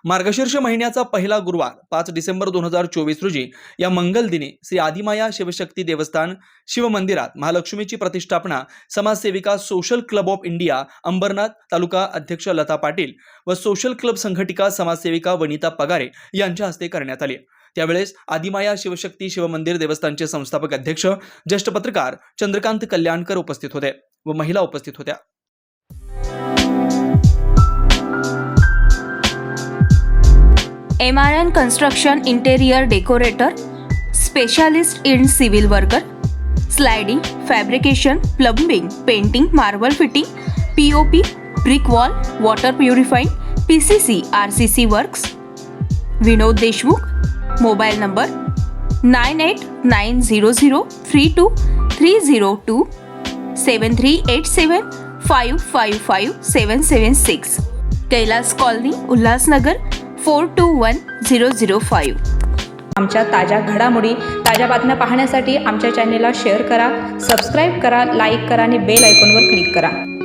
मार्गशीर्ष महिन्याचा पहिला गुरुवार 5 डिसेंबर 2024 रोजी या मंगल दिनी श्री आदिमाया शिवशक्ती देवस्थान शिवमंदिरात महालक्ष्मीची प्रतिष्ठापना समाजसेविका social club of India Ambernath taluka अध्यक्ष लता पाटील व सोशल क्लब संघटिका समाजसेविका वनिता पगारे यांच्या हस्ते करण्यात आली। त्यावेळेस आदिमाया शिवशक्ती शिवमंदिर देवस्थानचे संस्थापक अध्यक्ष ज्येष्ठ पत्रकार चंद्रकांत कल्याणकर उपस्थित होते व महिला उपस्थित होत्या। MRN Construction Interior Decorator, Specialist in Civil Worker, Sliding, Fabrication, Plumbing, Painting, Marble Fitting, POP, Brick Wall, Water Purifying, PCC, RCC Works. Vinod Deshmukh, Mobile number 9890032302 7387555776. Kailas colony, Ulhasnagar 421005. आमच्या ताज्या घडामोडी, ताज्या बातम्या पाहण्यासाठी आमच्या चॅनेलला शेअर करा, सबस्क्राईब करा, लाईक करा आणि बेल आयकॉनवर क्लिक करा।